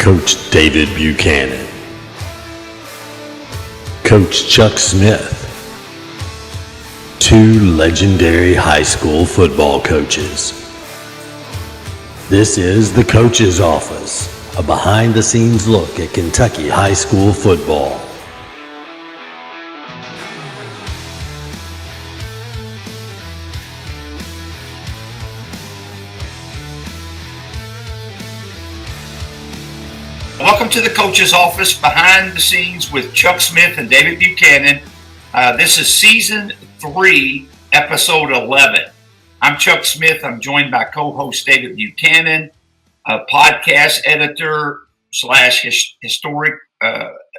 Coach David Buchanan, Coach Chuck Smith, two legendary high school football coaches. This is the Coach's Office, a behind-the-scenes look at Kentucky high school football. Welcome to the Coach's Office, behind the scenes with Chuck Smith and David Buchanan. This is Season 3, Episode 11. I'm Chuck Smith. I'm joined by co-host David Buchanan, podcast editor / historic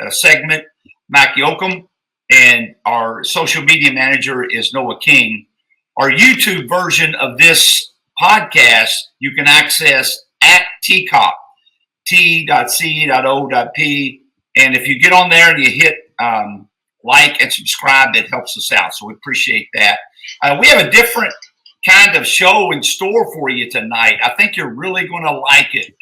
segment, Mac Yoakum, and our social media manager is Noah King. Our YouTube version of this podcast you can access at TCOP. T.C.O.P. And if you get on there and you hit like and subscribe, that helps us out. So we appreciate that. We have a different kind of show in store for you tonight. I think you're really going to like it.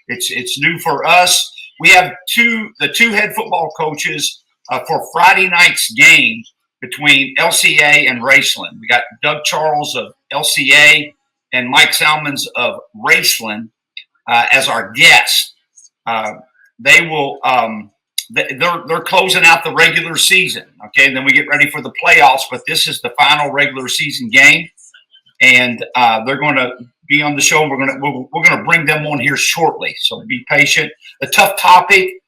It's new for us. We have the two head football coaches for Friday night's game between LCA and Raceland. We got Doug Charles of LCA and Mike Salmons of Raceland as our guests. They will they're closing out the regular season, okay, and then we get ready for the playoffs, but this is the final regular season game, and they're going to be on the show. We're going to bring them on here shortly, so be patient. The tough topic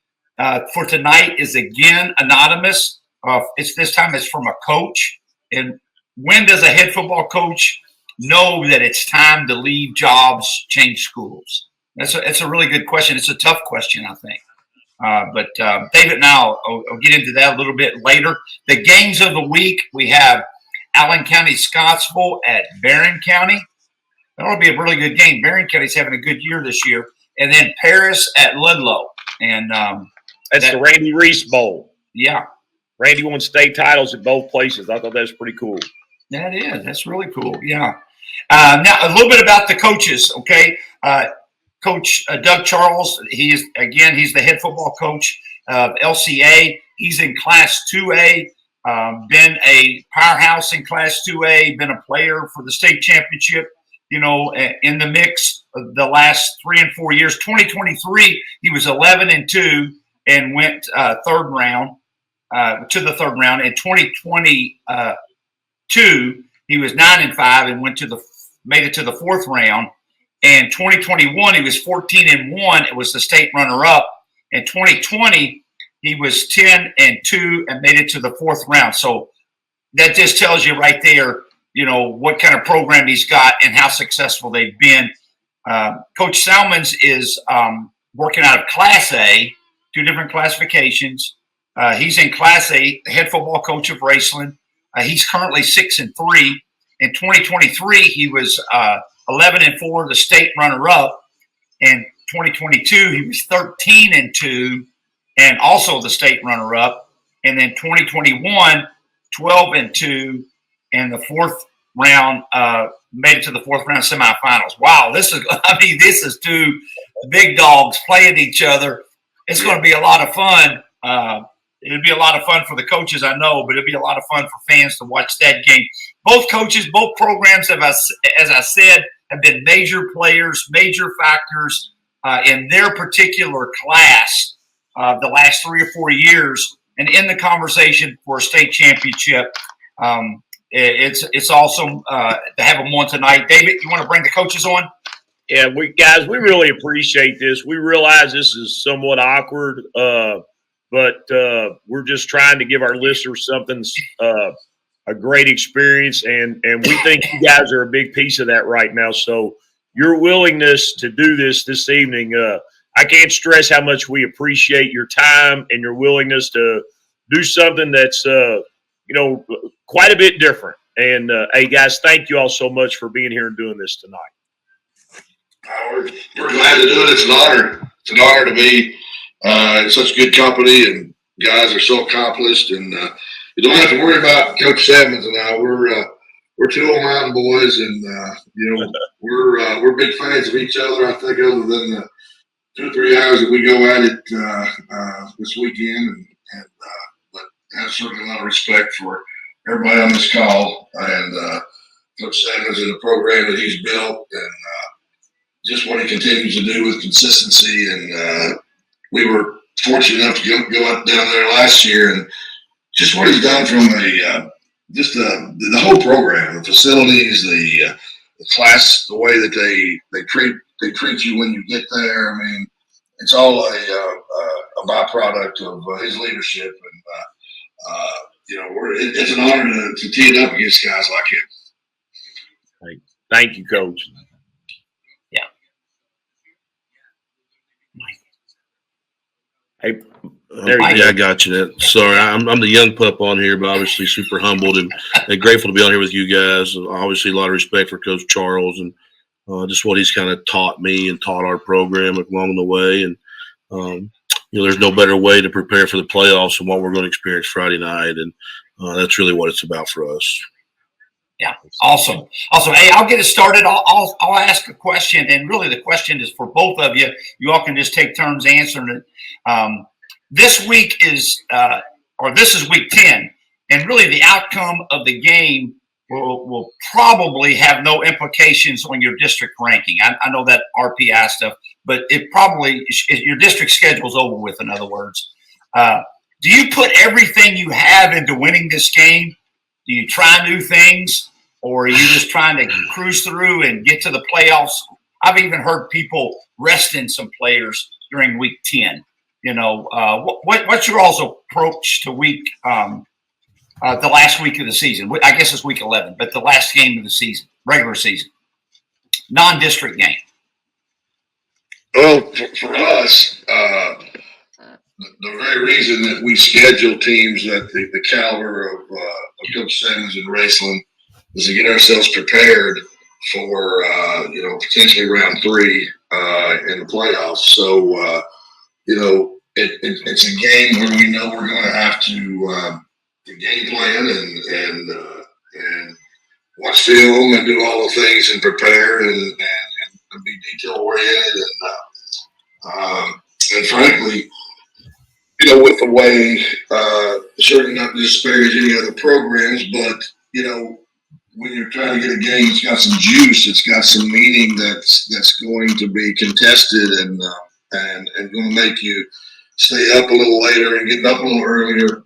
for tonight is again anonymous. This time it's from a coach. And when does a head football coach know that it's time to leave jobs, change schools? It's a really good question. It's a tough question, I think. But David and I'll get into that a little bit later. The games of the week, we have Allen County, Scottsville at Barren County. That'll be a really good game. Barren County's having a good year this year. And then Paris at Ludlow. And that's the Randy Reese Bowl. Yeah. Randy won state titles at both places. I thought that was pretty cool. That is. That's really cool. Yeah. Now, a little bit about the coaches, okay? Coach Doug Charles, he's the head football coach of LCA. He's in Class 2A, been a powerhouse in Class 2A, been a player for the state championship, in the mix of the last 3 and 4 years. 2023, he was 11-2 and went to the third round. In 2022, he was 9-5 and made it to the fourth round. In 2021, he was 14-1. It was the state runner-up. In 2020, he was 10-2 and made it to the fourth round. So that just tells you right there, what kind of program he's got and how successful they've been. Coach Salmons is working out of Class A, 2 different classifications. He's in Class A, the head football coach of Raceland. He's currently 6-3. In 2023, he was 11-4, the state runner-up. In 2022, he was 13-2 and also the state runner-up. And then 2021, 12-2, and the fourth round made it to the fourth round semifinals. Wow, this is 2 big dogs playing each other. It's going to be a lot of fun. It'll be a lot of fun for the coaches, I know, but it'll be a lot of fun for fans to watch that game. Both coaches, both programs, as I said, have been major players, major factors in their particular class the last 3 or 4 years, and in the conversation for a state championship. It's awesome to have them on tonight. David, you want to bring the coaches on? Yeah, we really appreciate this. We realize this is somewhat awkward, but we're just trying to give our listeners something a great experience, and we think you guys are a big piece of that right now. So your willingness to do this evening, I can't stress how much we appreciate your time and your willingness to do something that's quite a bit different. And hey guys, thank you all so much for being here and doing this tonight. We're glad to do it. It's an honor. It's an honor to be in such good company, and guys are so accomplished, and you don't have to worry about Coach Salmons and I. We're 2 old mountain boys, and we're big fans of each other. I think other than 2 or 3 hours that we go at it this weekend, but I have certainly a lot of respect for everybody on this call and Coach Salmons and the program that he's built and just what he continues to do with consistency. And we were fortunate enough to go up down there last year, and just what he's done from the whole program, the facilities, the class, the way that they treat you when you get there. I mean, it's all a byproduct of his leadership, and it's an honor to tee it up against guys like him. Thank you, Coach. Yeah. Hey, I got you. Sorry, I'm the young pup on here, but obviously super humbled and grateful to be on here with you guys. Obviously, a lot of respect for Coach Charles and just what he's kind of taught me and taught our program along the way. And there's no better way to prepare for the playoffs than what we're going to experience Friday night, and that's really what it's about for us. Yeah, awesome. Hey, I'll get it started. I'll ask a question, and really the question is for both of you. You all can just take turns answering it. This week is week 10, and really the outcome of the game will probably have no implications on your district ranking. I know that RPI stuff, but it probably your district schedule's over with. In other words, do you put everything you have into winning this game? Do you try new things, or are you just trying to cruise through and get to the playoffs? I've even heard people resting some players during week 10. What's your all's approach to week the last week of the season? I guess it's week 11, but the last game of the season, regular season, non-district game. Well, for us, the very reason that we schedule teams at the caliber of Coach Salmons and Raceland is to get ourselves prepared for potentially round 3 in the playoffs. So it's a game where we know we're going to have to game plan and watch film and do all the things and prepare and be detail oriented and frankly, with the way, certainly not to disparage any other programs, but, when you're trying to get a game that's got some juice, it's got some meaning that's going to be contested and going to make you stay up a little later and getting up a little earlier.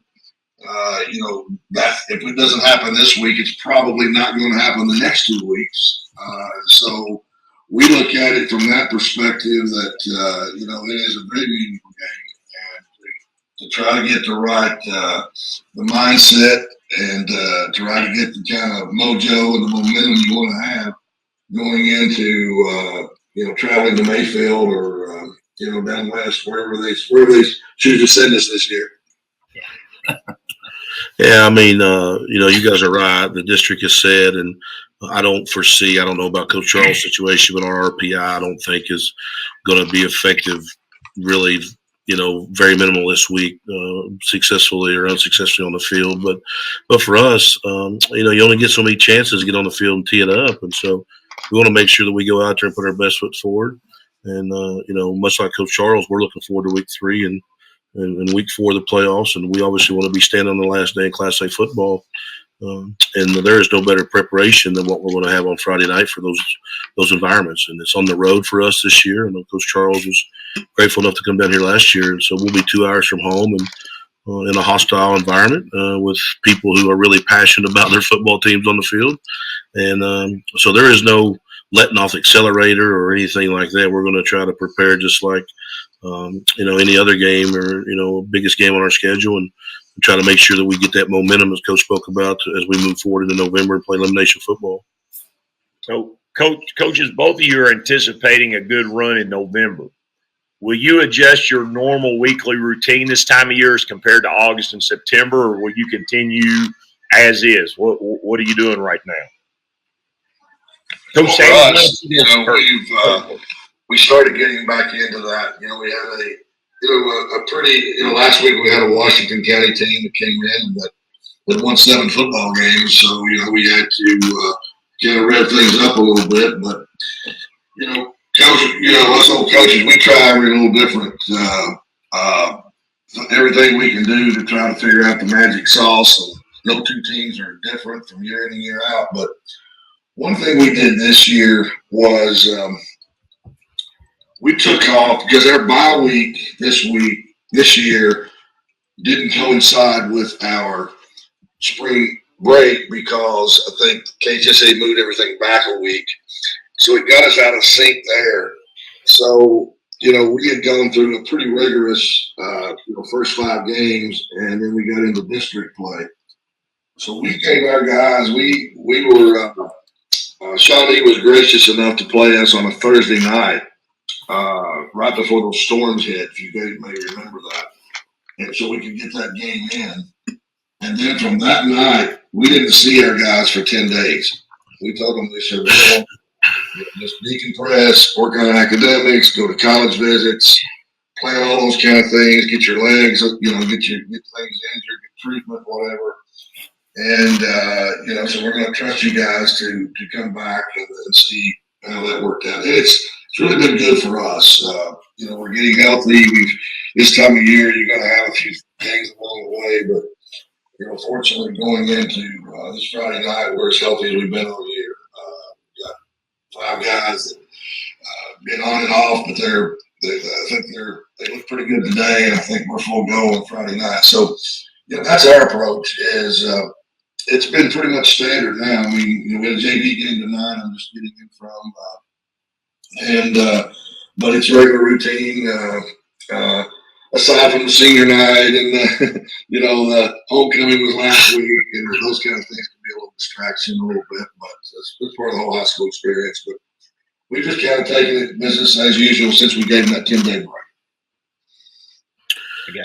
That if it doesn't happen this week, it's probably not going to happen the next 2 weeks. So we look at it from that perspective that, it is a very meaningful game. To try to get the right the mindset and try to get the kind of mojo and the momentum you want to have going into traveling to Mayfield or down west wherever they choose to send us this year. Yeah, I mean, you guys are right. The district has said, and I don't know about Coach Charles' situation, but our RPI I don't think is going to be effective really. Very minimal this week, successfully or unsuccessfully on the field. But for us, you only get so many chances to get on the field and tee it up. And so we want to make sure that we go out there and put our best foot forward. And, much like Coach Charles, we're looking forward to week 3 and week 4 of the playoffs. And we obviously want to be standing on the last day in Class A football. And there is no better preparation than what we're going to have on Friday night for those environments. And it's on the road for us this year. And Coach Charles was grateful enough to come down here last year. And so we'll be 2 hours from home and in a hostile environment with people who are really passionate about their football teams on the field. And so there is no letting off the accelerator or anything like that. We're going to try to prepare just like, any other game or, biggest game on our schedule and try to make sure that we get that momentum as Coach spoke about as we move forward into November and play elimination football. So, coaches, both of you are anticipating a good run in November. Will you adjust your normal weekly routine this time of year as compared to August and September, or will you continue as is? What are you doing right now? Coach Salmons, we started getting back into that. We had a pretty, last week we had a Washington County team that came in that won 7 football games. So, we had to kind of rev things up a little bit. But, Coach course, us old coaches, we try every little different, everything we can do to try to figure out the magic sauce. And no two teams are different from year in and year out. But one thing we did this year was we took off because our bye week this year didn't coincide with our spring break because I think KHSA moved everything back a week. So it got us out of sync there. So, we had gone through a pretty rigorous, first 5 games, and then we got into district play. So we gave our guys, we were, Shawnee was gracious enough to play us on a Thursday night, right before those storms hit, if you guys may remember that. And so we could get that game in. And then from that night, we didn't see our guys for 10 days. We told them, we said, well, just decompress, work on academics, go to college visits, play all those kind of things, get your legs, get things injured, get treatment, whatever. And, so we're going to trust you guys to come back and see how that worked out. And it's really been good for us. We're getting healthy. This time of year, you're going to have a few things along the way, but fortunately, going into this Friday night, we're as healthy as we've been all year. Got 5 guys that been on and off, but I think they look pretty good today, and I think we're full go on Friday night. So, that's our approach. Is it's been pretty much standard now. I mean, we had a JV game tonight. I'm just getting in from, but it's regular routine. Aside from the senior night and the homecoming was last week, and those kind of things can be a little distraction a little bit, but it's part of the whole high school experience. But we've just kind of taken it business as usual since we gave them that 10-day break.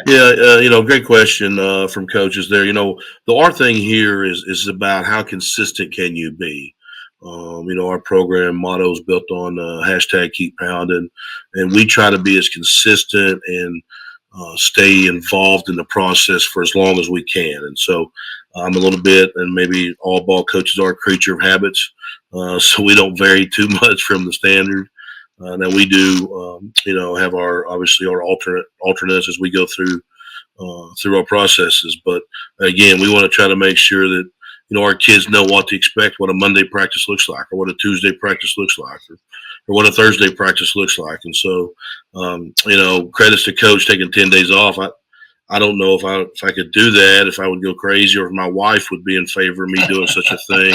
Yeah, great question from coaches there. Our thing here is about how consistent can you be. Our program motto is built on hashtag keep pounding, and we try to be as consistent and stay involved in the process for as long as we can. And so I'm a little bit, and maybe all ball coaches are a creature of habits, so we don't vary too much from the standard. Now we do, have our alternates as we go through our processes. But again, we want to try to make sure that our kids know what to expect, what a Monday practice looks like, or what a Tuesday practice looks like, or what a Thursday practice looks like. And so, credits to coach taking 10 days off. I don't know if I could do that, if I would go crazy, or if my wife would be in favor of me doing such a thing.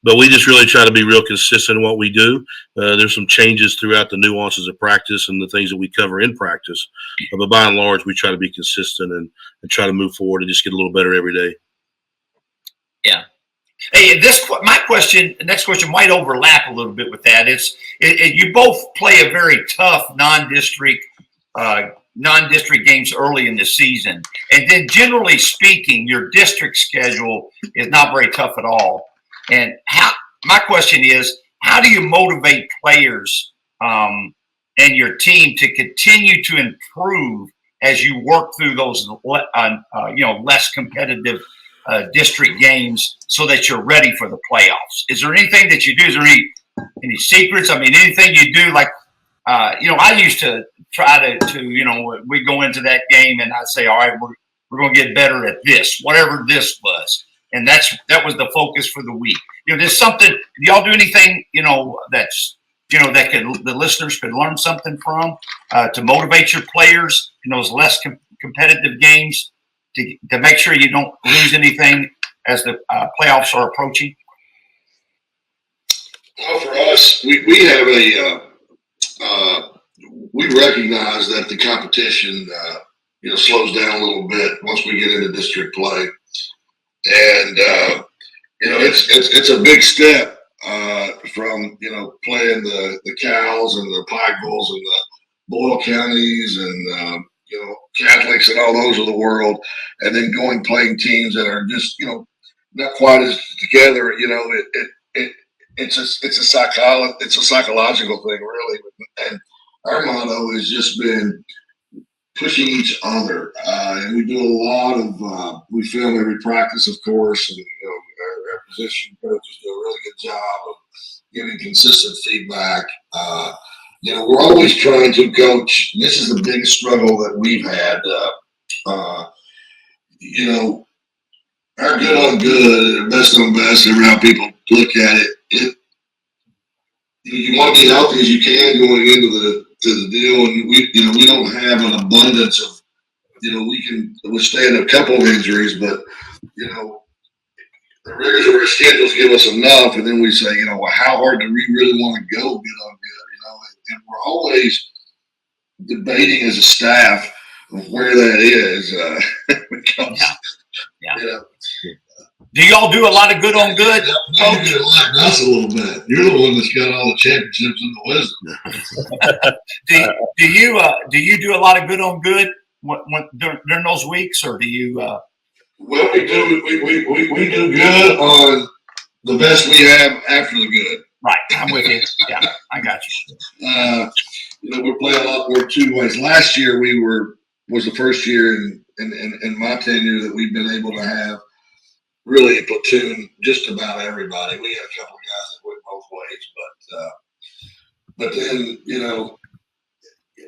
But we just really try to be real consistent in what we do. There's some changes throughout the nuances of practice and the things that we cover in practice. But by and large, we try to be consistent and try to move forward and just get a little better every day. Yeah. Hey, next question might overlap a little bit with that. You both play a very tough non-district games early in the season, and then generally speaking, your district schedule is not very tough at all. And my question is, how do you motivate players and your team to continue to improve as you work through those less competitive district games so that you're ready for the playoffs? Is there anything that you do? Is there any secrets? I mean, anything you do? Like, I used to try to we go into that game and I say, all right, we're going to get better at this, whatever this was. And that was the focus for the week. There's something. Do y'all do anything? That's that the listeners could learn something from to motivate your players in those less competitive games to make sure you don't lose anything as the playoffs are approaching. Well, for us, we have we recognize that the competition slows down a little bit once we get into district play. And it's a big step from playing the Cows and the Pikeville's and the Boyle counties and Catholics and all those of the world, and then playing teams that are just not quite as together. It's a psychological thing really, and our motto has just been pushing each other, and we do a lot of we film every practice, of course, and our position coaches do a really good job giving consistent feedback. We're always trying to coach. And this is the biggest struggle that we've had. Our good on good, and best on best, every how people look at it. You want to be healthy as you can going into the deal, and we don't have an abundance of, we can withstand a couple of injuries, but the rigors of our schedules give us enough, and then we say, well, how hard do we really want to go good on good, and we're always debating as a staff of where that is. Because, yeah. Do y'all do a lot of good on good? You do like us a little bit. You're the one that's got all the championships and the wisdom. Do you do a lot of good on good during those weeks, or do you? Well, we do. We do good on the best we have after the good. Right, I'm with you. Yeah, I got you. We're playing a lot more 2 ways. Last year was the first year in my tenure that we've been able to have really platoon just about everybody. We had a couple of guys that went both ways, but then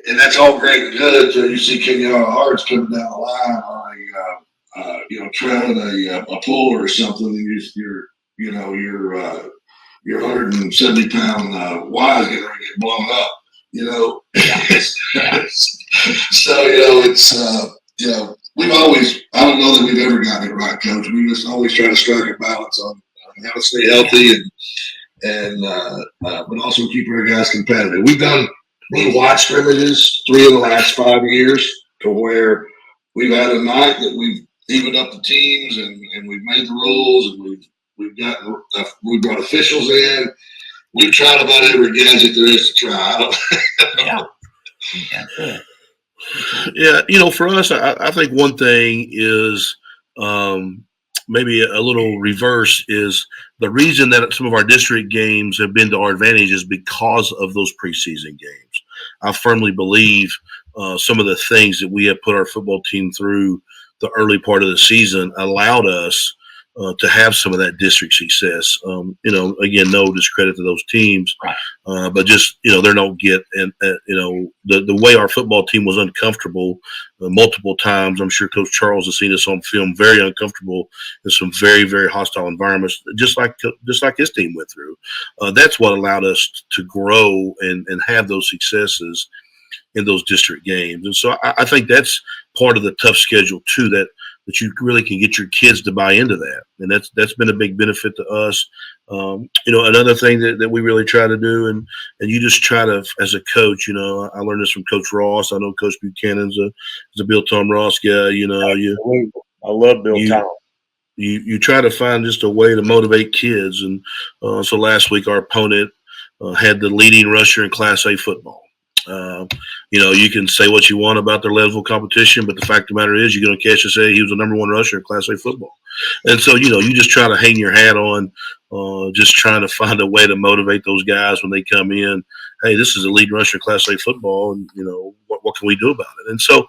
and that's all great and good. So you see Kenyatta Harts coming down the line on trailing a puller or something, and your 170-pound Y is getting ready to get blown up. So it's we've always, I don't know that we've ever gotten it right, Coach. We just always try to strike a balance on how to stay healthy and but also keep our guys competitive. We've done little watch scrimmages 3 of the last 5 years to where we've had a night that we've evened up the teams and we've made the rules and we brought officials in. We've tried about every gadget there is to try. Yeah, for us, I think one thing is maybe a little reverse is the reason that some of our district games have been to our advantage is because of those preseason games. I firmly believe some of the things that we have put our football team through the early part of the season allowed us to have some of that district success. Again, no discredit to those teams, right. But just, they don't get, and the way our football team was uncomfortable multiple times. I'm sure Coach Charles has seen us on film, very uncomfortable in some very, very hostile environments, just like his team went through. That's what allowed us to grow and have those successes in those district games. And so I think that's part of the tough schedule too, that you really can get your kids to buy into that. And that's been a big benefit to us. Another thing that we really try to do, and you just try to, as a coach, I learned this from Coach Ross. I know Coach Buchanan's a Bill Tom Ross guy. I love Bill Tom. You try to find just a way to motivate kids. And so last week our opponent had the leading rusher in Class A football. You can say what you want about their level of competition, but the fact of the matter is you're going to catch and say he was the number 1 rusher in Class A football. And so, you just try to hang your hat on, just trying to find a way to motivate those guys when they come in. Hey, this is a lead rusher in Class A football, and, what can we do about it? And so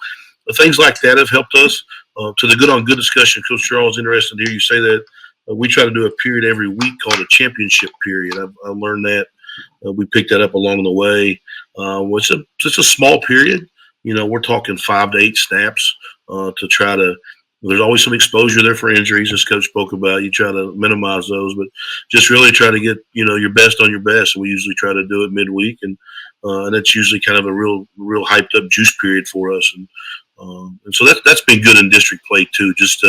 things like that have helped us. To the good on good discussion, Coach Charles, interested to hear you say that. We try to do a period every week called a championship period. I learned that. We picked that up along the way. It's a small period. We're talking 5 to 8 snaps to try to. There's always some exposure there for injuries, as Coach spoke about. You try to minimize those, but just really try to get your best on your best. And we usually try to do it midweek, and that's usually kind of a real hyped up juice period for us. And so that's been good in district play too, just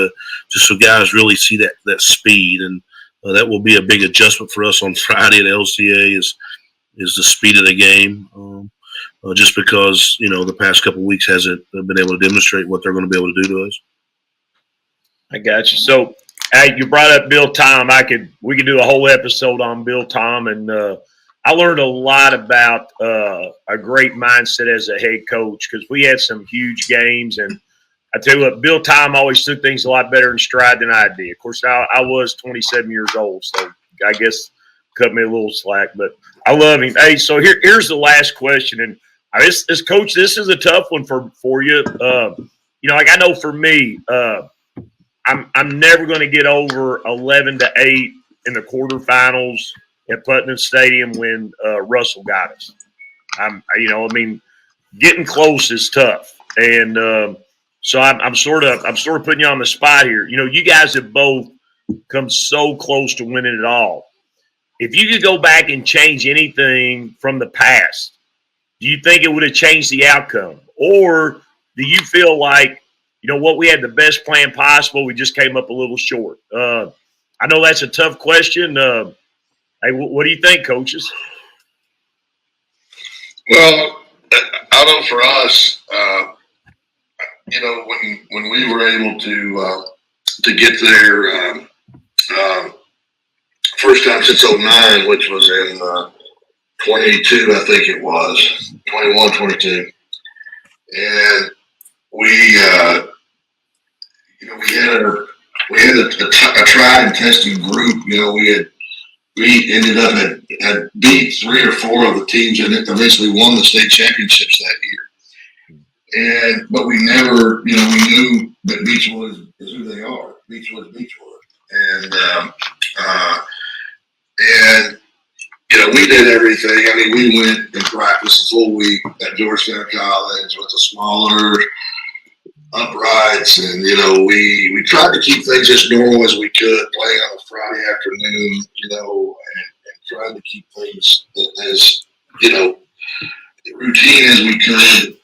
so guys really see that speed, and that will be a big adjustment for us on Friday at LCA is the speed of the game. Just because the past couple of weeks hasn't been able to demonstrate what they're going to be able to do to us. I got you. So, hey, you brought up Bill Tom. We could do a whole episode on Bill Tom, and I learned a lot about a great mindset as a head coach, because we had some huge games, and I tell you what, Bill Tom always took things a lot better in stride than I did. Of course, I was 27 years old, so I guess cut me a little slack, but I love him. Hey, so here's the last question, and this coach, this is a tough one for you. I know for me, I'm never going to get over 11-8 in the quarterfinals at Putnam Stadium when Russell got us. Getting close is tough, and so I'm sort of putting you on the spot here. You guys have both come so close to winning it all. If you could go back and change anything from the past, do you think it would have changed the outcome, or do you feel like what, we had the best plan possible, we just came up a little short? I know that's a tough question. Hey, what do you think, coaches? Well, I know for us, when we were able to get there, first time since '09, which was in 22, I think it was 21, 22, and we had a tried and tested group. We ended up had beat 3 or 4 of the teams and eventually won the state championships that year. But we never, we knew that Beechwood is who they are. Beechwood is Beechwood. And we did everything. I mean, we went and practiced the full week at Georgetown College with the smaller uprights, and we tried to keep things as normal as we could, playing on a Friday afternoon, and trying to keep things as routine as we could.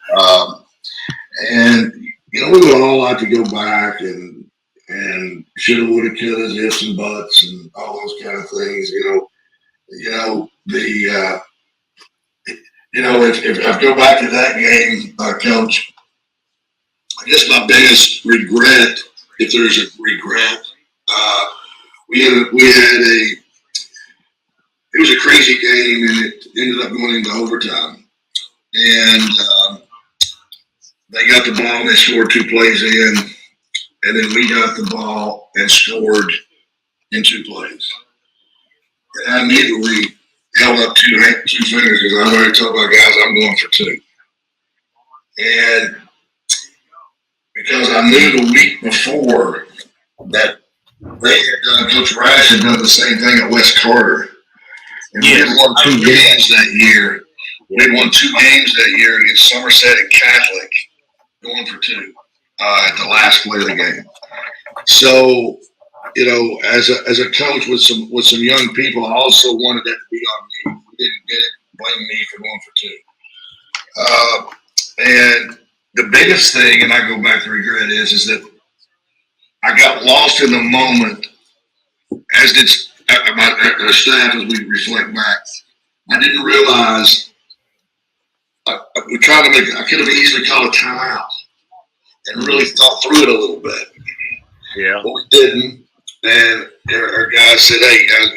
And we would all like to go back and shoulda, woulda, coulda, ifs and buts, and all those kind of things. If I go back to that game, Coach, I guess my biggest regret, if there's a regret, it was a crazy game, and it ended up going into overtime. And they got the ball and they scored 2 plays in, and then we got the ball and scored in 2 plays. And I immediately held up two fingers because I've already told my guys I'm going for 2. And because I knew the week before that they had done, Coach Rash had done the same thing at West Carter. And we had won 2 games that year. We had won 2 games that year against Somerset and Catholic, going for 2 at the last play of the game. So, as a coach with some young people, I also wanted that to be on me. We didn't get it, blame me for going for 2. And the biggest thing, and I go back to regret, is that I got lost in the moment, as did our staff as we reflect back. I didn't realize I could have easily called a timeout and really thought through it a little bit. Yeah. But we didn't. And our guys said, "Hey, guys,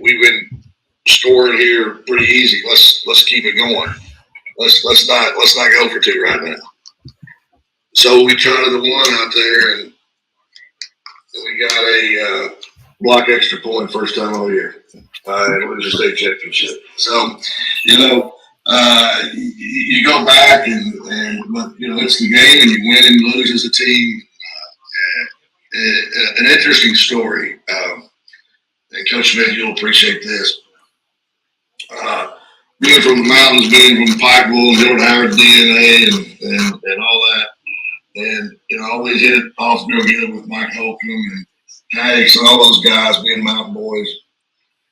we've been scoring here pretty easy. Let's keep it going. Let's not go for 2 right now." So we tried the 1 out there, and we got a block extra point first time all year. And it was a state championship. So, you go back and it's the game, and you win and lose as a team. An interesting story. And Coach Smith, you'll appreciate this. Being from the mountains, being from Pikeville and Jordan Howard DNA and all that. And, always hit it off together with Mike Holcomb and Haddix and all those guys being mountain boys.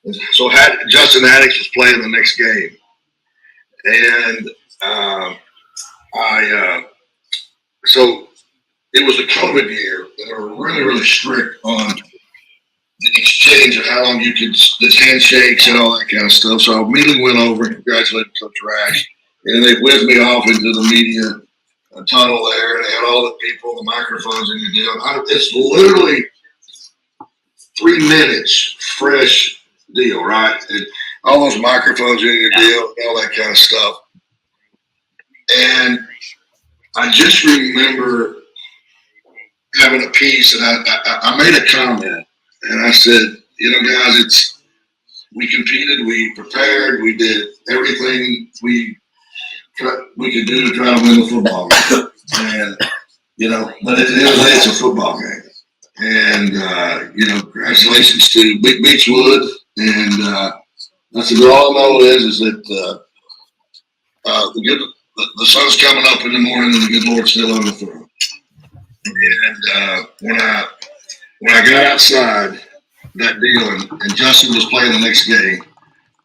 And so Justin Haddix was playing the next game. And so it was a COVID year, and they were really, really strict on the exchange of how long you could, the handshakes and all that kind of stuff. So I immediately went over and congratulated Coach Rash. And they whizzed me off into the media tunnel there, and they had all the people, the microphones in the deal. It's literally 3 minutes fresh deal, right? And all those microphones in your deal, all that kind of stuff. And I just remember having a piece, and I made a comment, and I said, guys, we competed, we prepared, we did everything we could do to try to win the football game. And, but at the end of the day, it's a football game. And, congratulations to Big Beechwood and I said, well, all I know is that the sun's coming up in the morning and the good Lord's still on the throne. And when I got outside that deal and Justin was playing the next game,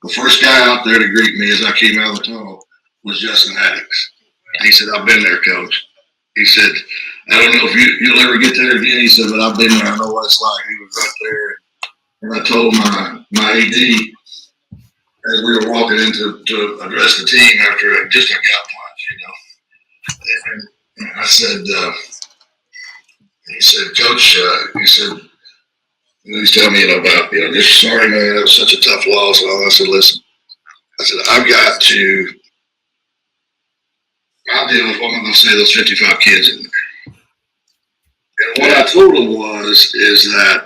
the first guy out there to greet me as I came out of the tunnel was Justin Haddix. He said, I've been there, Coach. He said, I don't know if you'll ever get there again. He said, but I've been there. I know what it's like. He was right there. And I told my AD as we were walking in to address the team after just a gut punch, And I said, he said, Coach, he said, he's telling me about, just sorry, man, it was such a tough loss. And I said, listen, I'm dealing with what I'm going to say, those 55 kids in there. And what I told him is that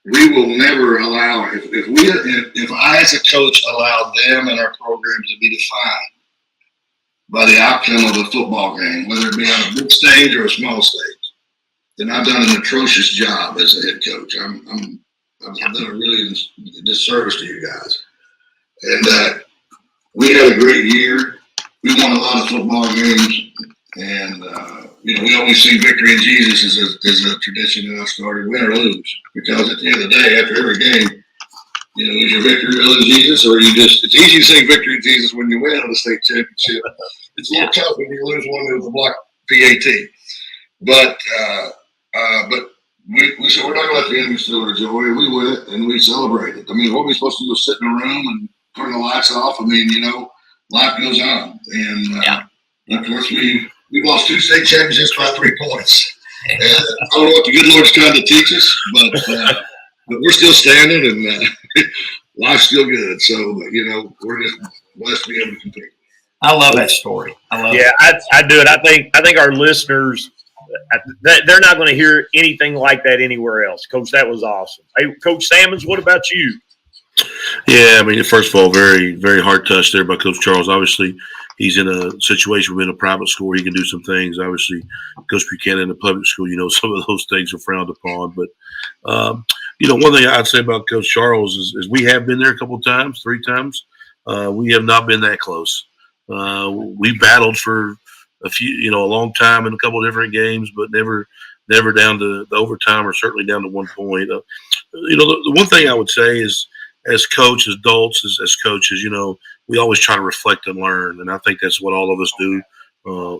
we will never allow, if I as a coach allow them and our programs to be defined by the outcome of a football game, whether it be on a big stage or a small stage, then I've done an atrocious job as a head coach. I've done a really disservice to you guys. And we had a great year. We won a lot of football games, and we always see victory in Jesus as a tradition that I started, win or lose. Because at the end of the day, after every game, is your victory really in Jesus, or it's easy to say victory in Jesus when you win on the state championship. It's a little tough when you lose one with a block PAT. But we said we're not going to let the enemy steal our joy. We went and we celebrated. I mean, what are we supposed to do is sit in a room and turn the lights off? I mean, life goes on. And of course, we've lost 2 state championships by 3 points. And I don't know what the good Lord's trying to teach us, but we're still standing and life's still good. So, we're just blessed to be able to compete. I love that story. Yeah, I do it. I think our listeners, they're not going to hear anything like that anywhere else. Coach, that was awesome. Hey, Coach Salmons, what about you? Yeah, I mean, first of all, very, very hard touch there by Coach Charles. Obviously, he's in a situation within a private school where he can do some things. Obviously, Coach Buchanan in a public school, some of those things are frowned upon. But, one thing I'd say about Coach Charles is we have been there a couple of times, 3 times. We have not been that close. We battled for a long time in a couple of different games, but never down to the overtime or certainly down to 1 point. The one thing I would say is, as coaches, adults, as coaches, we always try to reflect and learn. And I think that's what all of us do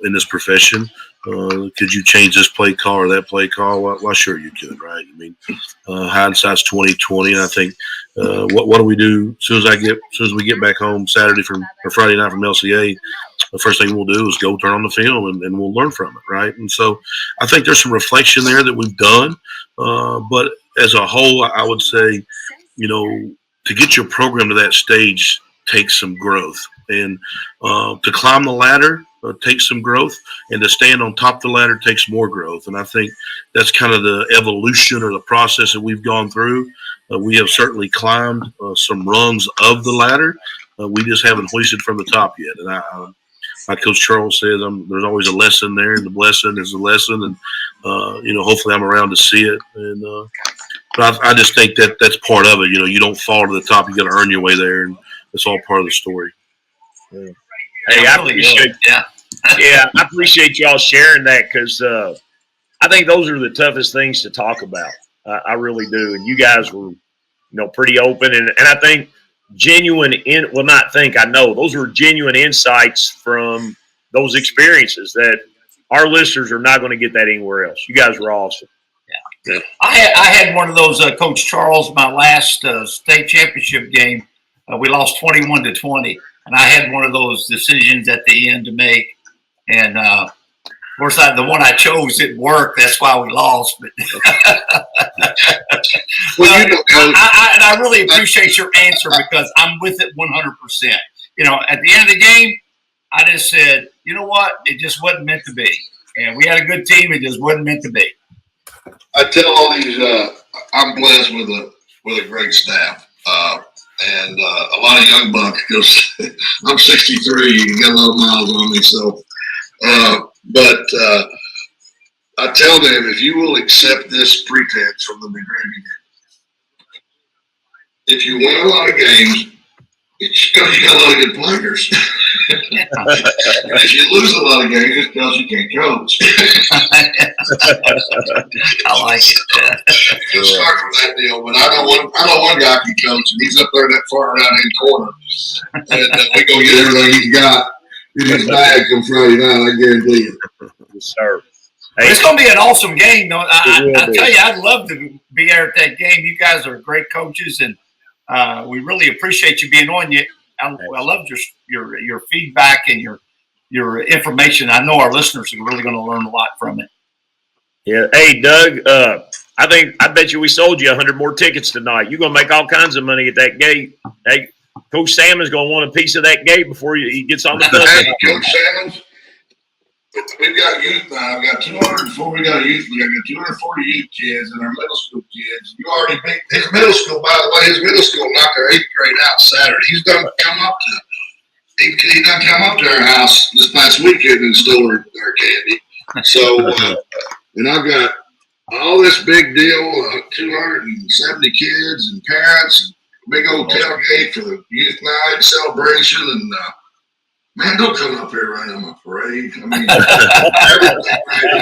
in this profession. Could you change this play call or that play call? Well, sure you could, right? I mean, hindsight's 20/20. And I think what do we do as soon as we get back home Saturday or Friday night from LCA? The first thing we'll do is go turn on the film and we'll learn from it, right? And so I think there's some reflection there that we've done. But as a whole, I would say, to get your program to that stage takes some growth. And to climb the ladder takes some growth. And to stand on top of the ladder takes more growth. And I think that's kind of the evolution or the process that we've gone through. We have certainly climbed some rungs of the ladder. We just haven't hoisted from the top yet. And like Coach Charles says, there's always a lesson there, and the blessing is a lesson. And, hopefully I'm around to see it. And but I just think that's part of it. You don't fall to the top. You got to earn your way there, and it's all part of the story. Yeah. Hey, I appreciate I appreciate y'all sharing that because I think those are the toughest things to talk about. I really do. And you guys were, pretty open, and I think I know those were genuine insights from those experiences that our listeners are not going to get that anywhere else. You guys were awesome. Yeah. I had one of those, Coach Charles, my last state championship game. We lost 21-20, and I had one of those decisions at the end to make. And of course, the one I chose didn't work. That's why we lost. But and I really appreciate your answer because I'm with it 100%. At the end of the game, I just said, you know what? It just wasn't meant to be. And we had a good team. It just wasn't meant to be. I tell all these, I'm blessed with a great staff and a lot of young bucks because I'm 63 and got a lot of miles on me. So, but I tell them if you will accept this pretense from the very beginning, if you win a lot of games, it's because you got a lot of good players. And if you lose a lot of games, it's because you can't coach. I like it. It'll start from that deal. But I know one guy can coach, and he's up there in that far right hand corner. And we go get everything he's got in his bag come Friday night, I guarantee you. Yes, sir. Hey, it's going to be an awesome game, though. I tell you, I'd love to be there at that game. You guys are great coaches, and we really appreciate you being on. I loved your feedback and your information. I know our listeners are really going to learn a lot from it. Yeah. Hey, Doug. I bet you we sold you 100 more tickets tonight. You're going to make all kinds of money at that gate. Hey, Coach Salmon's going to want a piece of that gate before he gets on the bus. Hey, Coach Salmons, we've got youth now. I've got 204. We got a youth league. I got 240 youth kids and our middle school kids. You already beat his middle school. By the way, his middle school knocked our 8th grade out Saturday. He done come up to our house this past weekend and stole our candy. So, and I've got all this big deal, 270 kids and parents, and big old tailgate for the youth night celebration, and man, don't come up here right on my parade. I mean,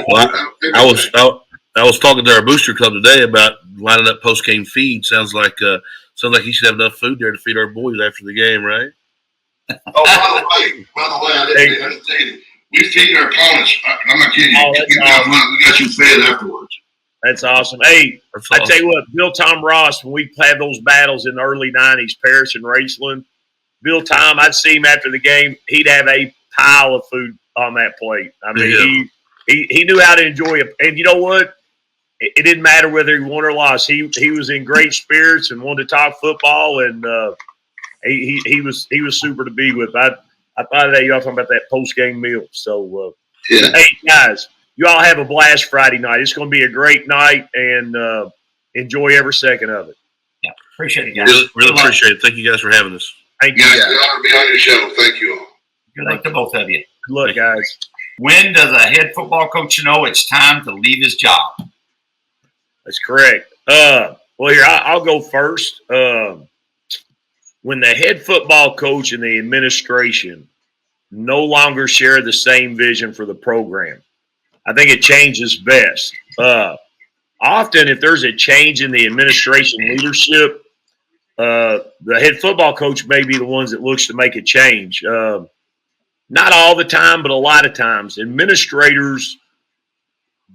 well, I was talking to our booster club today about lining up post game feed. Sounds like he should have enough food there to feed our boys after the game, right? Oh, by the way, I didn't tell you. We feed our opponents. I'm not kidding you. We got you fed afterwards. That's awesome. Hey, I tell you what, Bill Tom Ross, when we had those battles in the early 90s, Paris and Raceland, Bill Tom, I'd see him after the game. He'd have a pile of food on that plate. I mean, he knew how to enjoy it. And you know what? It didn't matter whether he won or lost. He was in great spirits and wanted to talk football, and he was super to be with. I thought of that. You all talking about that post game meal. So, hey guys, you all have a blast Friday night. It's going to be a great night, and enjoy every second of it. Yeah, appreciate it, guys. Really appreciate it. Thank you guys for having us. Thank you. Guys, it's an honor to be on your show. Thank you all. Good luck to both of you. Good luck, guys. When does a head football coach know it's time to leave his job? That's correct. Well, here, I'll go first. When the head football coach and the administration no longer share the same vision for the program, I think it changes best. Often, if there's a change in the administration leadership, the head football coach may be the ones that looks to make a change. Not all the time, but a lot of times. Administrators,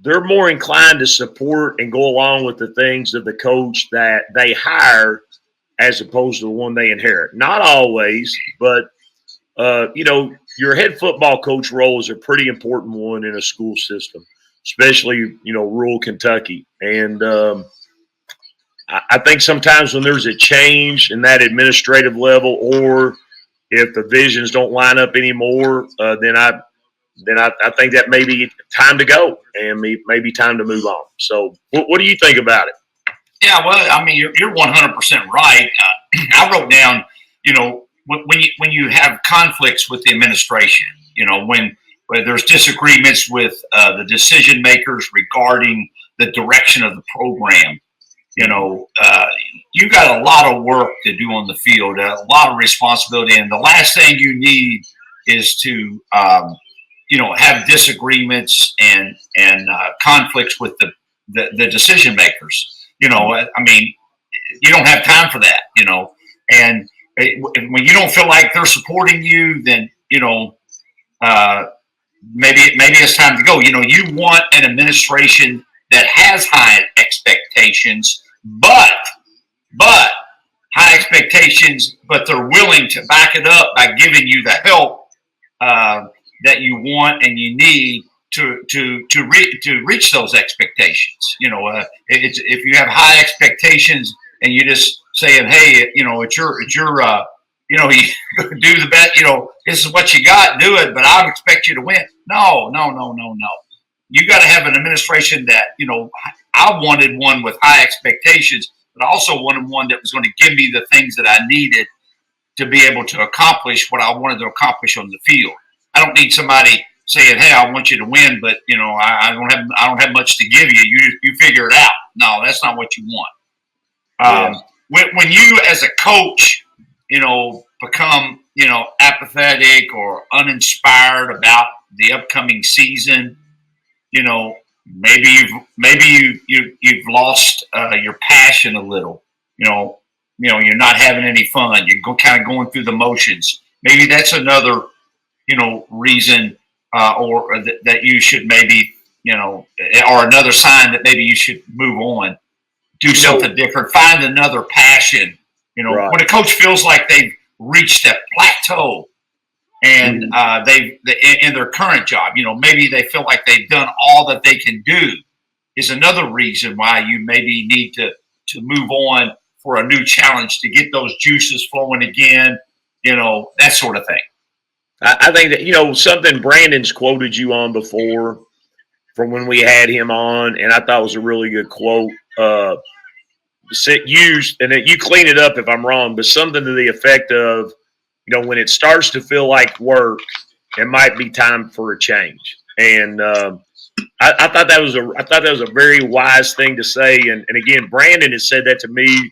they're more inclined to support and go along with the things of the coach that they hire as opposed to the one they inherit. Not always, but, your head football coach role is a pretty important one in a school system, especially, rural Kentucky. And I think sometimes when there's a change in that administrative level, or if the visions don't line up anymore, then I think that may be time to go and maybe time to move on. So what do you think about it? Yeah, well, I mean, you're 100% right. I wrote down, when you have conflicts with the administration, when there's disagreements with the decision makers regarding the direction of the program, you got a lot of work to do on the field, a lot of responsibility, and the last thing you need is to have disagreements and conflicts with the decision makers. I mean, you don't have time for that, and when you don't feel like they're supporting you, then, maybe it's time to go. You want an administration that has high expectations, but high expectations, but they're willing to back it up by giving you the help that you want and you need to reach those expectations. If you have high expectations and you just saying, hey, it's your you do the best, this is what you got, do it, but I expect you to win. No. You got to have an administration that, I wanted one with high expectations, but I also wanted one that was going to give me the things that I needed to be able to accomplish what I wanted to accomplish on the field. I don't need somebody saying, hey, I want you to win, but, I don't have much to give you. You figure it out. No, that's not what you want. when you as a coach, become, apathetic or uninspired about the upcoming season, maybe you've lost your passion a little. You're not having any fun. You're kind of going through the motions. Maybe that's another, reason, or that you should maybe, or another sign that maybe you should move on, do something different, find another passion. Right. When a coach feels like they've reached a plateau and they in their current job, maybe they feel like they've done all that they can do, is another reason why you maybe need to move on for a new challenge to get those juices flowing again, that sort of thing. I think that, something Brandon's quoted you on before from when we had him on, and I thought it was a really good quote. Used, and you clean it up if I'm wrong, but something to the effect of, when it starts to feel like work, it might be time for a change. And I thought that was a very wise thing to say. And again, Brandon has said that to me,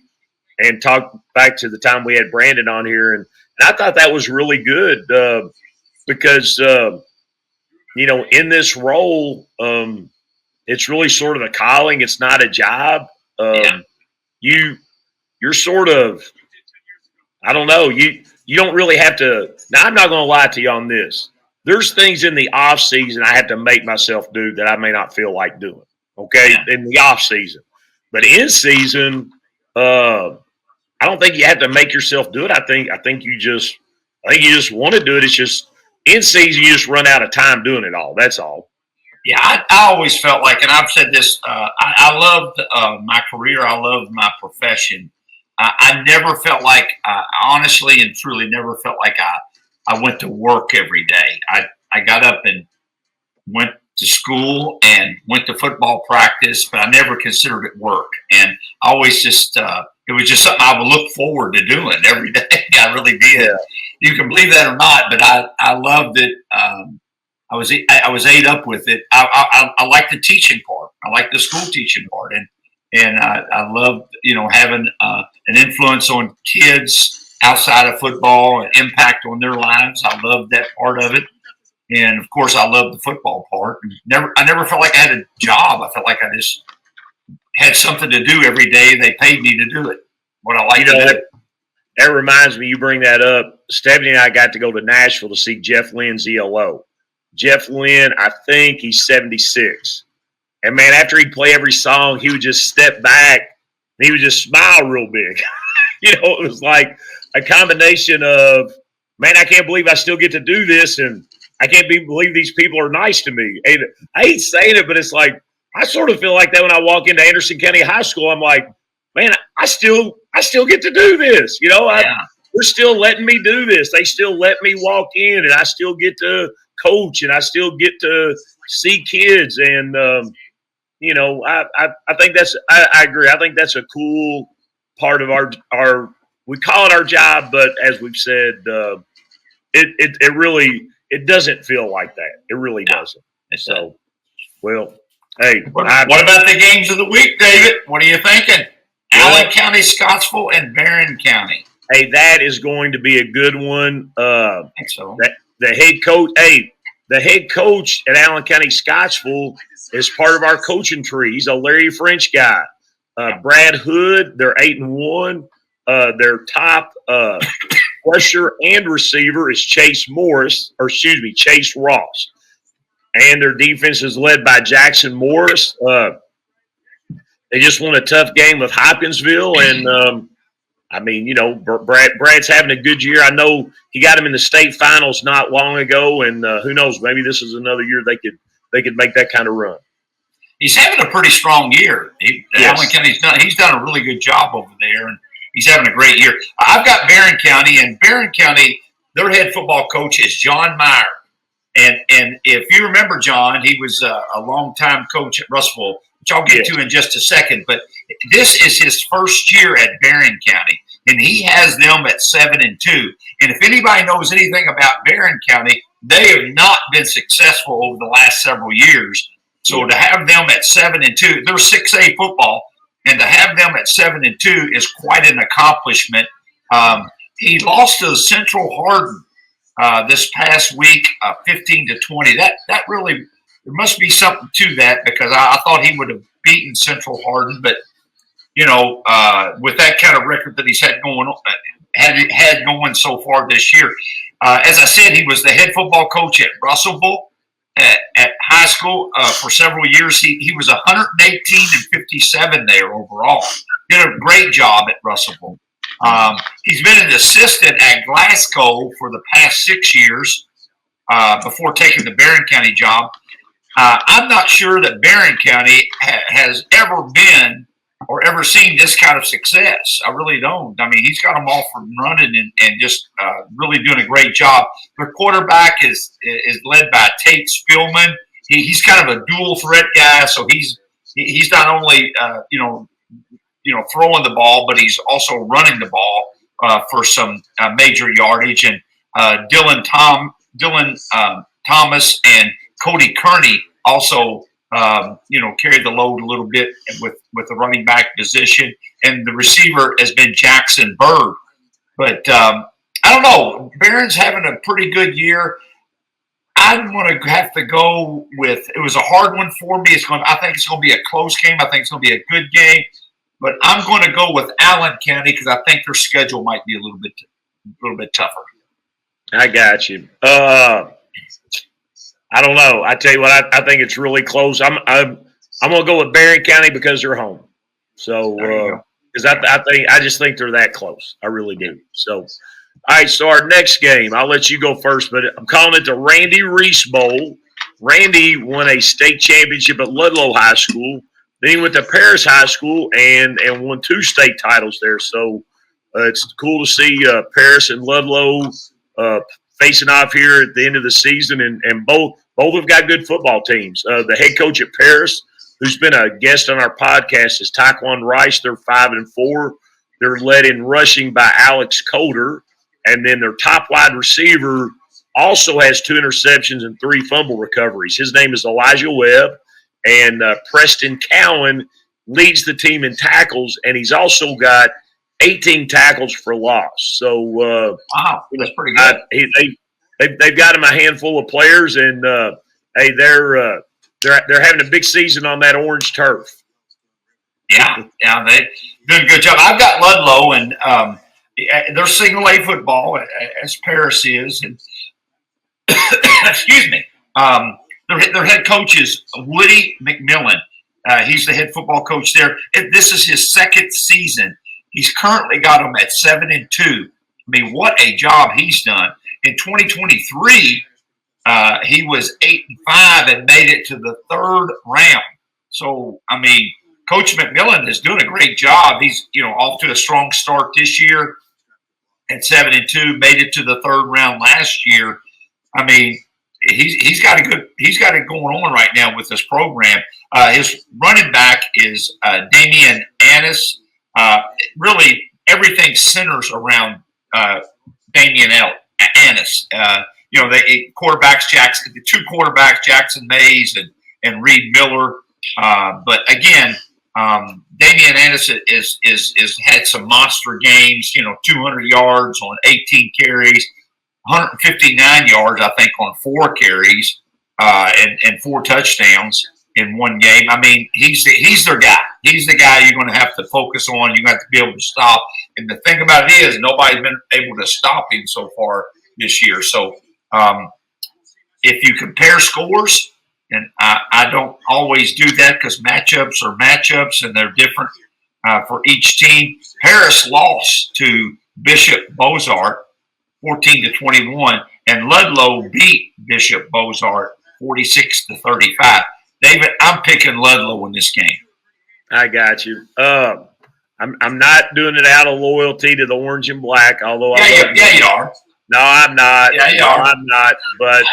and talked back to the time we had Brandon on here, and I thought that was really good because in this role, it's really sort of a calling. It's not a job. You're sort of, I don't know, you don't really have to. Now, I'm not going to lie to you on this. There's things in the off season I have to make myself do that I may not feel like doing. Okay, in the off season, but in season, I don't think you have to make yourself do it. I think you just want to do it. It's just in season you just run out of time doing it all. That's all. Yeah, I always felt like, and I've said this, I loved my career. I loved my profession. I never felt like, honestly and truly, never felt like I went to work every day. I got up and went to school and went to football practice, but I never considered it work. And I always just, it was just something I would look forward to doing every day. I really did. Yeah. You can believe that or not, but I loved it. I was ate up with it. I like the teaching part. I like the school teaching part, and I loved having an influence on kids outside of football and impact on their lives. I loved that part of it, and of course, I loved the football part. I never felt like I had a job. I felt like I just had something to do every day. They paid me to do it. What I like to do. That reminds me. You bring that up. Stephanie and I got to go to Nashville to see Jeff Lynn's ELO. Jeff Lynn, I think he's 76. And, man, after he'd play every song, he would just step back and he would just smile real big. It was like a combination of, man, I can't believe I still get to do this, and I can't believe these people are nice to me. And I hate saying it, but it's like I sort of feel like that when I walk into Anderson County High School. I'm like, man, I still get to do this. They're still letting me do this. They still let me walk in, and I still get to coach, and I still get to see kids. And, I think I agree. I think that's a cool part of our we call it our job, but as we've said, it really, it doesn't feel like that. It really doesn't. So, well, hey. What about the games of the week, David? What are you thinking? Allen County, Scottsville, and Barren County. Hey, that is going to be a good one. I think so. The head coach at Allen County, Scottsville is part of our coaching tree. He's a Larry French guy. Brad Hood, they're 8-1. Their top rusher and receiver is Chase Ross. And their defense is led by Jackson Morris. They just won a tough game with Hopkinsville, and Brad's having a good year. I know he got him in the state finals not long ago, and who knows, maybe this is another year they could make that kind of run. He's having a pretty strong year. Allen County's he's done a really good job over there, and he's having a great year. I've got Barren County, and Barren County, their head football coach is John Meyers. And if you remember John, he was a longtime coach at Russellville, which I'll get to in just a second. But this is his first year at Barren County, and he has them at 7-2. And if anybody knows anything about Barren County, they have not been successful over the last several years. So to have them at 7-2, they're 6A football. and to have them at 7-2 is quite an accomplishment. He lost to Central Hardin this past week, 15-20. That really, there must be something to that, because I thought he would have beaten Central Hardin, but with that kind of record that he's had going on, had going so far this year. As I said, he was the head football coach at Russellville at high school for several years. He was 118-57 there overall. Did a great job at Russellville. He's been an assistant at Glasgow for the past 6 years before taking the Barren County job. I'm not sure that Barren County has ever been or ever seen this kind of success. I really don't. I mean, he's got them off and running and just really doing a great job. Their quarterback is led by Tate Spielman. He's kind of a dual threat guy, so he's not only throwing the ball, but he's also running the ball for some major yardage. And Dylan Thomas and Cody Kearney also carried the load a little bit with the running back position, and the receiver has been Jackson Bird. But I don't know. Barron's having a pretty good year. I'm going to have to go with. It was a hard one for me. I think it's going to be a close game. I think it's going to be a good game. But I'm going to go with Allen County because I think their schedule might be a little bit tougher. I got you. I don't know. I tell you what, I think it's really close. I'm going to go with Barren County because they're home. So, because I just think they're that close. I really do. So, all right. So our next game, I'll let you go first, but I'm calling it the Randy Reese Bowl. Randy won a state championship at Ludlow High School. Then he went to Paris High School and won 2 state titles there. So it's cool to see Paris and Ludlow facing off here at the end of the season, and both have got good football teams. The head coach at Paris, who's been a guest on our podcast, is Tyquan Rice. They're 5-4. They're led in rushing by Alex Coder, and then their top wide receiver also has 2 interceptions and 3 fumble recoveries. His name is Elijah Webb. And Preston Cowan leads the team in tackles, and he's also got 18 tackles for loss. So, wow, that's pretty good. They've got him a handful of players, and hey, they're having a big season on that orange turf. Yeah, they doing a good job. I've got Ludlow, and they're single A football as Paris is, and excuse me. Their head coach is Woody McMillen. He's the head football coach there. This is his 2nd season. He's currently got them at 7-2. I mean, what a job he's done. In 2023, he was 8-5 and made it to the 3rd round. So, I mean, Coach McMillan is doing a great job. He's off to a strong start this year at 7-2. Made it to the 3rd round last year. I mean, he's got it going on right now with this program. His running back is Damian Annis. Really, everything centers around Damian Annis. The quarterbacks the 2 quarterbacks, Jackson Mays and Reed Miller. But again, Damian Annis is had some monster games. 200 yards on 18 carries. 159 yards, I think, on 4 carries and 4 touchdowns in one game. I mean, he's their guy. He's the guy you're going to have to focus on. You're going to have to be able to stop. And the thing about it is nobody's been able to stop him so far this year. So if you compare scores, and I don't always do that because matchups are matchups and they're different for each team. Paris lost to Bishop Bozart 14-21, and Ludlow beat Bishop Bozart 46-35. David, I'm picking Ludlow in this game. I got you. I'm not doing it out of loyalty to the orange and black, although you are. No, I'm not. Yeah, you are. I'm not. But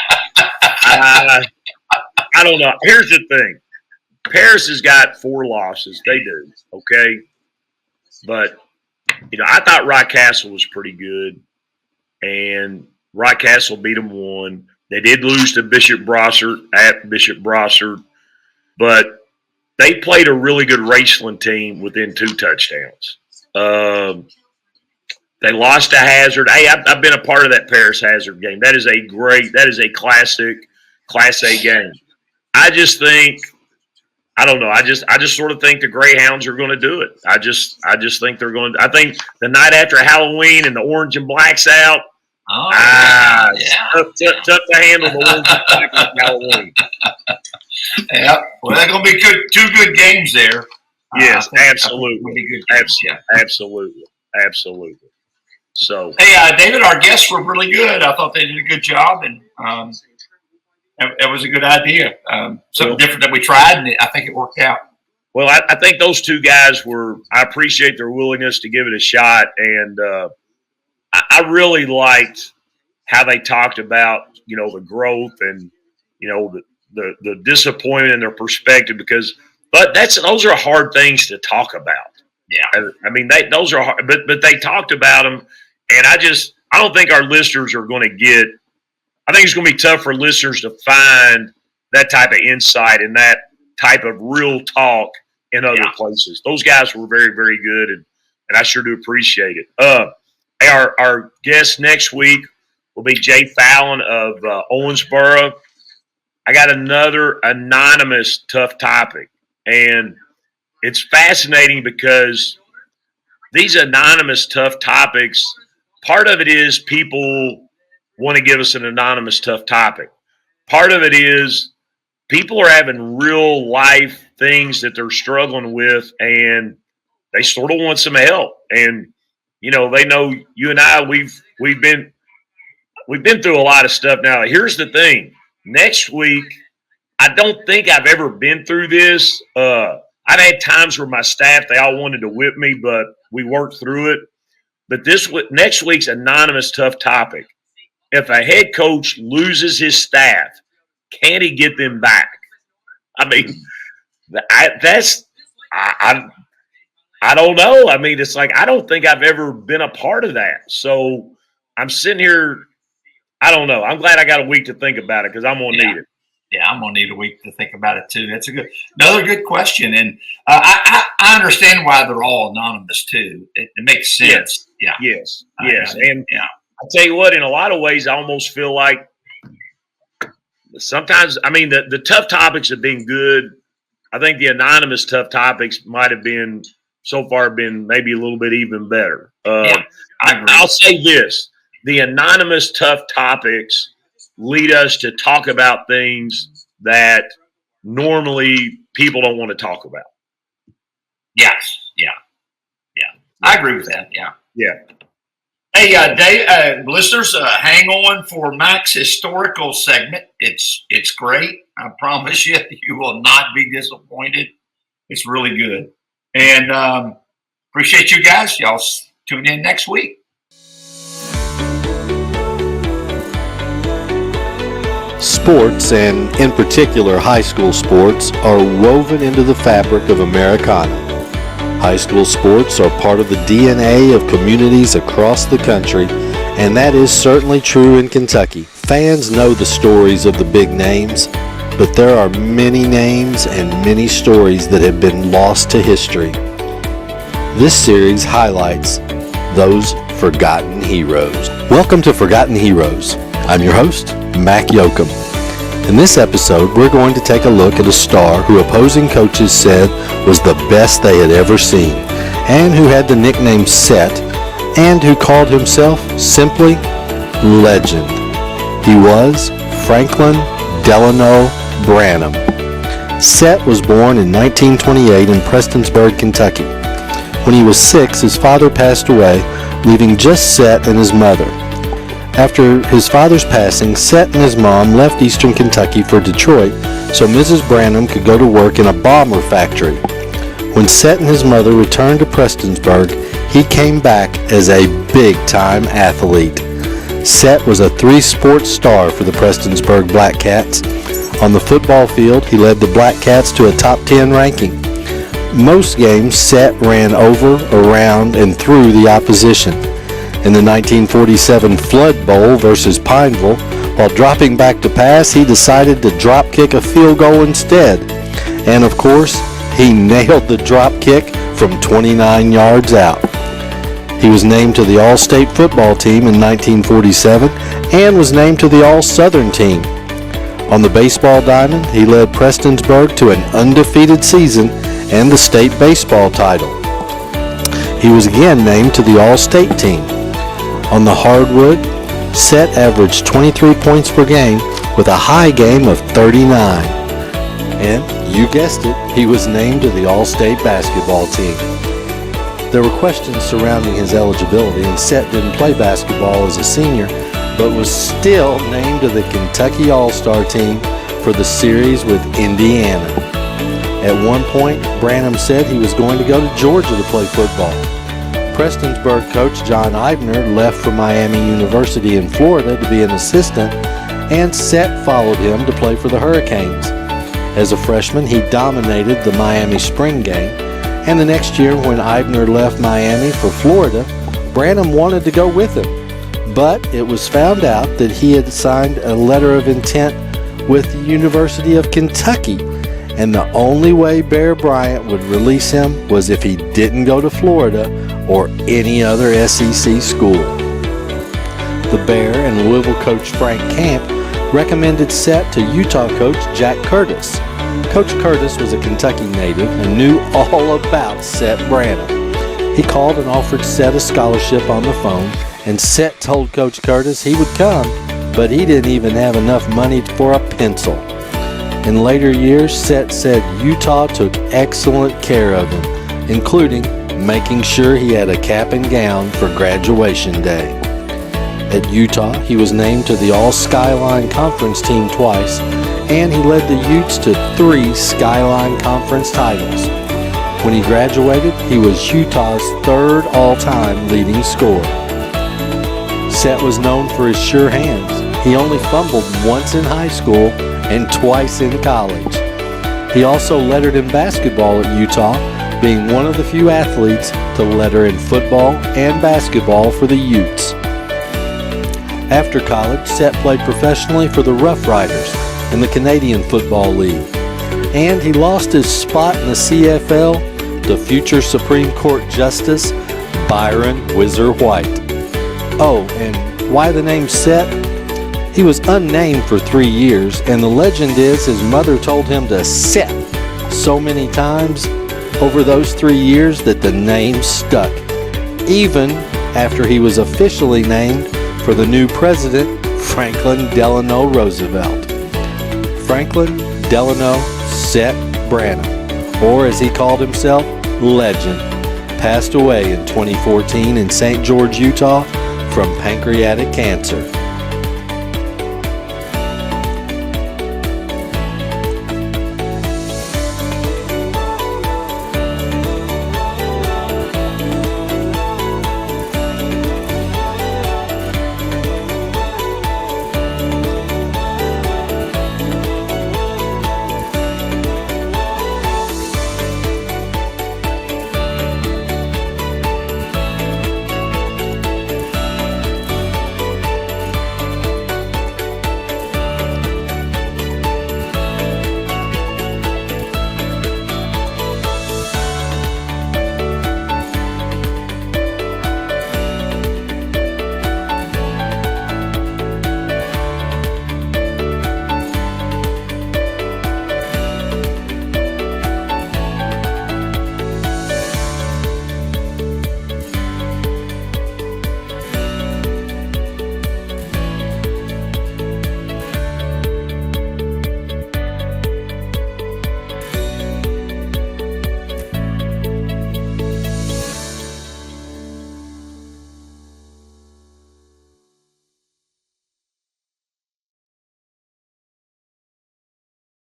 I don't know. Here's the thing: Paris has got 4 losses. They do, okay. But I thought Rock Castle was pretty good. And Rock Castle beat them 1. They did lose to Bishop Brossart at Bishop Brossart. But they played a really good Raceland team within 2 touchdowns. They lost to Hazard. Hey, I've been a part of that Paris Hazard game. That is a classic Class A game. I just think, I don't know. I just sort of think the Greyhounds are going to do it. I just think they're going to. I think the night after Halloween and the orange and black's out. Oh, yeah. Tough to handle the orange and black on Halloween. Yeah. Well, they're going to be two good games there. Yes, absolutely. Be good games, Absolutely. So, hey, David, our guests were really good. I thought they did a good job, and it was a good idea. Something different that we tried, and I think it worked out. Well, I think those 2 guys I appreciate their willingness to give it a shot, and I really liked how they talked about, the growth and, the disappointment in their perspective, but those are hard things to talk about. Yeah. I mean, those are hard, but they talked about them, and I don't think our listeners are going to get. I think it's going to be tough for listeners to find that type of insight and that type of real talk in other places. Those guys were very, very good, and I sure do appreciate it. Our guest next week will be Jay Fallon of Owensboro. I got another anonymous tough topic, and it's fascinating because these anonymous tough topics, part of it is people want to give us an anonymous tough topic. Part of it is people are having real life things that they're struggling with, and they sort of want some help. And they know you and I, we've been through a lot of stuff now. Here's the thing. Next week, I don't think I've ever been through this. I've had times where my staff, they all wanted to whip me, but we worked through it. But next week's anonymous tough topic. If a head coach loses his staff, can he get them back? I mean, I don't know. I mean, it's like I don't think I've ever been a part of that. So I'm sitting here. I don't know. I'm glad I got a week to think about it because I'm going to need it. Yeah, I'm going to need a week to think about it too. That's another good question. And I understand why they're all anonymous too. It makes sense. Yes. And I tell you what, in a lot of ways, I almost feel like sometimes, I mean, the tough topics have been good. I think the anonymous tough topics might have been so far been maybe a little bit even better. I'll say this. The anonymous tough topics lead us to talk about things that normally people don't want to talk about. Yes. Yeah. I agree with that. Yeah. Hey, Dave, listeners, hang on for Mac's historical segment. It's great. I promise you, you will not be disappointed. It's really good. And appreciate you guys. Y'all tune in next week. Sports, and in particular high school sports, are woven into the fabric of Americana. High school sports are part of the DNA of communities across the country, and that is certainly true in Kentucky. Fans know the stories of the big names, but there are many names and many stories that have been lost to history. This series highlights those forgotten heroes. Welcome to Forgotten Heroes. I'm your host, Mac Yoakum. In this episode, we're going to take a look at a star who opposing coaches said was the best they had ever seen, and who had the nickname Set, and who called himself simply Legend. He was Franklin Delano Branham. Set was born in 1928 in Prestonsburg, Kentucky. When he was 6, his father passed away, leaving just Set and his mother. After his father's passing, Set and his mom left eastern Kentucky for Detroit so Mrs. Branham could go to work in a bomber factory. When Set and his mother returned to Prestonsburg, he came back as a big-time athlete. Set was a 3-sport star for the Prestonsburg Black Cats. On the football field, he led the Black Cats to a top 10 ranking. Most games, Set ran over, around, and through the opposition. In the 1947 Flood Bowl versus Pineville, while dropping back to pass, he decided to drop kick a field goal instead. And of course, he nailed the drop kick from 29 yards out. He was named to the All-State football team in 1947 and was named to the All-Southern team. On the baseball diamond, he led Prestonsburg to an undefeated season and the state baseball title. He was again named to the All-State team. On the hardwood, Set averaged 23 points per game with a high game of 39. And, you guessed it, he was named to the All-State basketball team. There were questions surrounding his eligibility, and Set didn't play basketball as a senior, but was still named to the Kentucky All-Star team for the series with Indiana. At one point, Branham said he was going to go to Georgia to play football. Prestonsburg coach John Eibner left for Miami University in Florida to be an assistant, and Set followed him to play for the Hurricanes. As a freshman, he dominated the Miami spring game, and the next year when Eibner left Miami for Florida, Branham wanted to go with him, but it was found out that he had signed a letter of intent with the University of Kentucky, and the only way Bear Bryant would release him was if he didn't go to Florida or any other SEC school. The Bear and Louisville coach Frank Camp recommended Set to Utah coach Jack Curtis. Coach Curtis was a Kentucky native and knew all about Set Branham. He called and offered Set a scholarship on the phone, and Set told Coach Curtis he would come, but he didn't even have enough money for a pencil. In later years, Set said Utah took excellent care of him, including making sure he had a cap and gown for graduation day. At Utah, he was named to the All-Skyline Conference team twice, and he led the Utes to 3 Skyline Conference titles. When he graduated, he was Utah's 3rd all-time leading scorer. Set was known for his sure hands. He only fumbled once in high school and twice in college. He also lettered in basketball at Utah, being one of the few athletes to letter in football and basketball for the Utes. After college, Set played professionally for the Rough Riders in the Canadian Football League, and he lost his spot in the CFL to future Supreme Court Justice Byron Whizzer White. Oh, and why the name Set? He was unnamed for 3 years, and the legend is his mother told him to set so many times over those 3 years that the name stuck, even after he was officially named for the new president, Franklin Delano Roosevelt. Franklin Delano Set Branham, or as he called himself, Legend, passed away in 2014 in St. George, Utah from pancreatic cancer.